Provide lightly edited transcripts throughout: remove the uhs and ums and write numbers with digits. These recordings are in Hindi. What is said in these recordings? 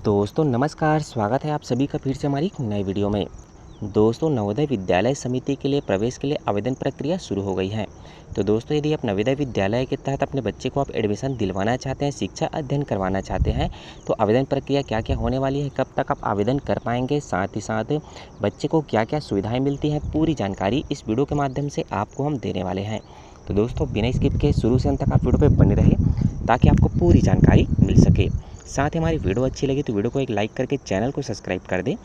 दोस्तों नमस्कार, स्वागत है आप सभी का फिर से हमारी एक नई वीडियो में। दोस्तों नवोदय विद्यालय समिति के लिए प्रवेश के लिए आवेदन प्रक्रिया शुरू हो गई है। तो दोस्तों यदि आप नवोदय विद्यालय के तहत अपने बच्चे को आप एडमिशन दिलवाना चाहते हैं, शिक्षा अध्ययन करवाना चाहते हैं, तो आवेदन प्रक्रिया क्या क्या होने वाली है, कब तक आप आवेदन कर पाएंगे, साथ ही साथ बच्चे को क्या क्या सुविधाएँ मिलती हैं, पूरी जानकारी इस वीडियो के माध्यम से आपको हम देने वाले हैं। तो दोस्तों बिना स्किप के शुरू से अंत तक आप वीडियो पर बने रहें ताकि आपको पूरी जानकारी मिल सके। साथ ही हमारी वीडियो अच्छी लगी तो वीडियो को एक लाइक करके चैनल को सब्सक्राइब कर दें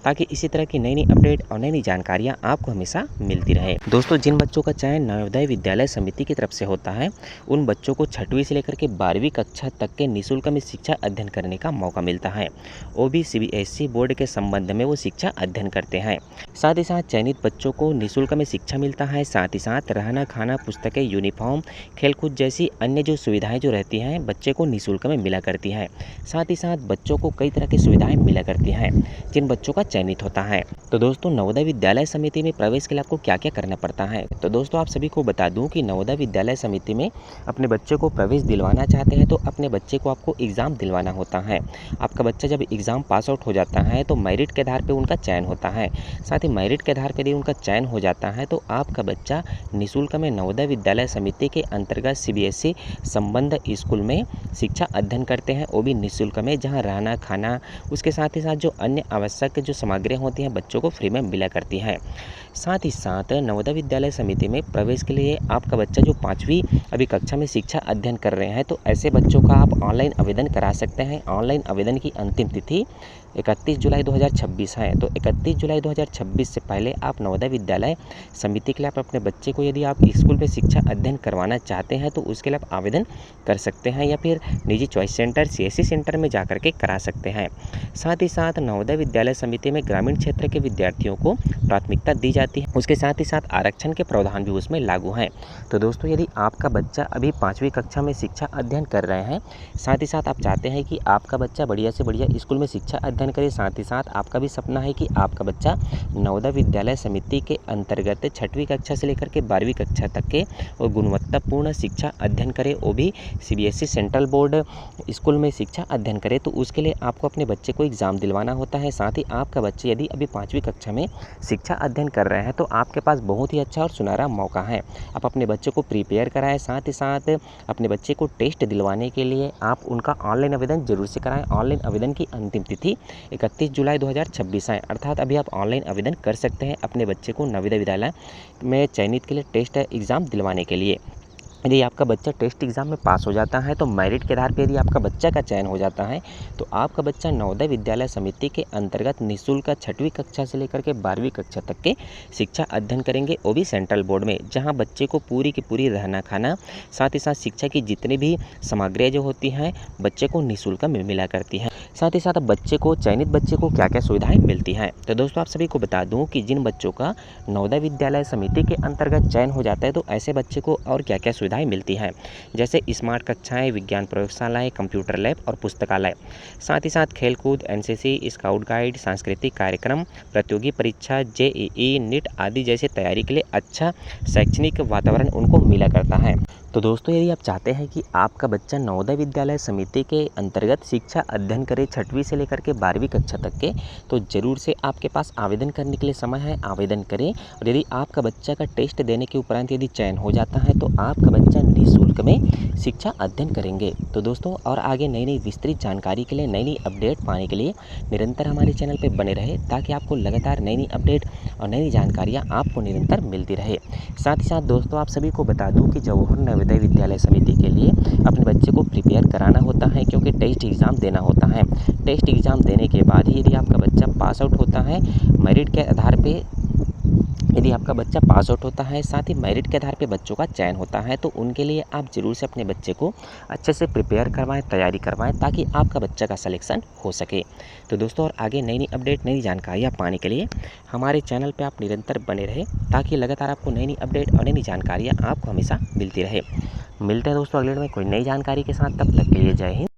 ताकि इसी तरह की नई नई अपडेट और नई नई जानकारियाँ आपको हमेशा मिलती रहे। दोस्तों जिन बच्चों का चयन नवोदय विद्यालय समिति की तरफ से होता है उन बच्चों को 6वीं से लेकर के 12वीं कक्षा तक के निःशुल्क में शिक्षा अध्ययन करने का मौका मिलता है। वो भी CBSE बोर्ड के संबंध में वो शिक्षा अध्ययन करते हैं। साथ ही साथ चयनित बच्चों को निःशुल्क में शिक्षा मिलता है। साथ ही साथ रहना खाना, पुस्तकें, यूनिफॉर्म, खेलकूद जैसी अन्य जो सुविधाएं जो रहती हैं बच्चे को निःशुल्क में मिला करती हैं। साथ ही साथ बच्चों को कई तरह की सुविधाएं मिला करती हैं जिन बच्चों का चयनित होता है। तो दोस्तों नवोदय विद्यालय समिति में प्रवेश के लिए आपको क्या क्या करना पड़ता है। तो दोस्तों आप सभी को बता दूं कि नवोदय विद्यालय समिति में अपने बच्चे को प्रवेश दिलवाना चाहते हैं तो अपने बच्चे को आपको एग्ज़ाम दिलवाना होता है। आपका बच्चा जब एग्ज़ाम पास आउट हो जाता है तो मेरिट के आधार पर उनका चयन होता है। साथ ही मेरिट के आधार पर यदि उनका चयन हो जाता है तो आपका बच्चा निःशुल्क में नवोदय विद्यालय समिति के अंतर्गत CBSE संबद्ध स्कूल में शिक्षा अध्ययन करते हैं, वो भी निःशुल्क में, जहां रहना खाना उसके साथ ही साथ जो अन्य आवश्यक जो सामग्रियां होती हैं बच्चों को फ्री में मिला करती हैं। साथ ही साथ नवोदय विद्यालय समिति में प्रवेश के लिए आपका बच्चा जो 5वीं अभी कक्षा में शिक्षा अध्ययन कर रहे हैं तो ऐसे बच्चों का आप ऑनलाइन आवेदन करा सकते हैं। ऑनलाइन आवेदन की अंतिम तिथि 31 जुलाई 2026 है। तो 31 जुलाई 2026 से पहले आप नवोदय विद्यालय समिति के लिए आप अपने बच्चे को यदि आप स्कूल में शिक्षा अध्ययन करवाना चाहते हैं तो उसके लिए आप आवेदन कर सकते हैं या फिर निजी चॉइस सेंटर CSE सेंटर में जा करके करा सकते हैं। साथ ही साथ नवोदय विद्यालय समिति में ग्रामीण क्षेत्र के विद्यार्थियों को प्राथमिकता दी जाती है। उसके साथ ही साथ आरक्षण के प्रावधान भी उसमें लागू हैं। तो दोस्तों यदि आपका बच्चा अभी 5वीं कक्षा में शिक्षा अध्ययन कर रहे हैं, साथ ही साथ आप चाहते हैं कि आपका बच्चा बढ़िया से बढ़िया स्कूल में शिक्षा अध्ययन करे, साथ ही साथ आपका भी सपना है कि आपका बच्चा नवोदय विद्यालय समिति के अंतर्गत 6वीं कक्षा से लेकर के 12वीं कक्षा तक के और गुणवत्तापूर्ण शिक्षा अध्ययन करे, वो भी CBSE सेंट्रल बोर्ड स्कूल में शिक्षा अध्ययन करे, तो उसके लिए आपको अपने बच्चे को एग्ज़ाम दिलवाना होता है। साथ ही आपका बच्चे यदि अभी 5वीं कक्षा में शिक्षा अध्ययन कर रहे हैं तो आपके पास बहुत ही अच्छा और सुनहरा मौका है। आप अपने बच्चे को प्रिपेयर कराएं, साथ ही साथ अपने बच्चे को टेस्ट दिलवाने के लिए आप उनका ऑनलाइन आवेदन जरूर से कराएं। ऑनलाइन आवेदन की अंतिम तिथि 31 जुलाई 2026 है, अर्थात अभी आप ऑनलाइन आवेदन कर सकते हैं अपने बच्चे को नवोदय विद्यालय में चयनित के लिए टेस्ट एग्ज़ाम दिलवाने के लिए। यदि आपका बच्चा टेस्ट एग्ज़ाम में पास हो जाता है तो मेरिट के आधार पर यदि आपका बच्चा का चयन हो जाता है तो आपका बच्चा नवोदय विद्यालय समिति के अंतर्गत निःशुल्क 6वीं कक्षा से लेकर के 12वीं कक्षा तक के शिक्षा अध्ययन करेंगे, वो भी सेंट्रल बोर्ड में, जहां बच्चे को पूरी की पूरी रहना खाना, साथ ही साथ शिक्षा की जितनी भी सामग्रियाँ जो होती हैं बच्चे को निःशुल्क में मिला करती हैं। साथ ही साथ बच्चे को चयनित बच्चे को क्या क्या सुविधाएँ मिलती हैं। तो दोस्तों आप सभी को बता दूँ कि जिन बच्चों का नवोदय विद्यालय समिति के अंतर्गत चयन हो जाता है तो ऐसे बच्चे को और क्या क्या सुविधाएं मिलती हैं, जैसे स्मार्ट कक्षाएं, विज्ञान प्रयोगशालाएं, कंप्यूटर लैब और पुस्तकालय। साथ ही साथ खेलकूद, NCC, स्काउट गाइड, सांस्कृतिक कार्यक्रम, प्रतियोगी परीक्षा, JEE, नीट आदि जैसे तैयारी के लिए अच्छा शैक्षणिक वातावरण उनको मिला करता है। तो दोस्तों यदि आप चाहते हैं कि आपका बच्चा नवोदय विद्यालय समिति के अंतर्गत शिक्षा अध्ययन करे 6वीं से लेकर के 12वीं कक्षा तक के, तो ज़रूर से आपके पास आवेदन करने के लिए समय है, आवेदन करें। और यदि आपका बच्चा का टेस्ट देने के उपरांत यदि चयन हो जाता है तो आपका बच्चा निःशुल्क में शिक्षा अध्ययन करेंगे। तो दोस्तों और आगे नई नई विस्तृत जानकारी के लिए, नई नई अपडेट पाने के लिए निरंतर हमारे चैनल पर बने रहे ताकि आपको लगातार नई नई अपडेट और नई नई जानकारियाँ आपको निरंतर मिलती रहे। साथ ही साथ दोस्तों आप सभी को बता दूँ कि जवाहर नवोदय विद्यालय समिति के लिए अपने बच्चे को प्रिपेयर कराना होता है, क्योंकि टेस्ट एग्ज़ाम देना होता है। टेस्ट एग्ज़ाम देने के बाद ही यदि आपका बच्चा पास आउट होता है मेरिट के आधार पे, यदि आपका बच्चा पास आउट होता है, साथ ही मेरिट के आधार पे बच्चों का चयन होता है, तो उनके लिए आप ज़रूर से अपने बच्चे को अच्छे से प्रिपेयर करवाएं, तैयारी करवाएं ताकि आपका बच्चा का सिलेक्शन हो सके। तो दोस्तों और आगे नई नई अपडेट, नई जानकारियाँ पाने के लिए हमारे चैनल पे आप निरंतर बने रहें ताकि लगातार आपको नई नई अपडेट और नई नई जानकारियाँ आपको हमेशा मिलती रहे। मिलते हैं दोस्तों अगले वीडियो में कोई नई जानकारी के साथ, तब तक के लिए जय हिंद।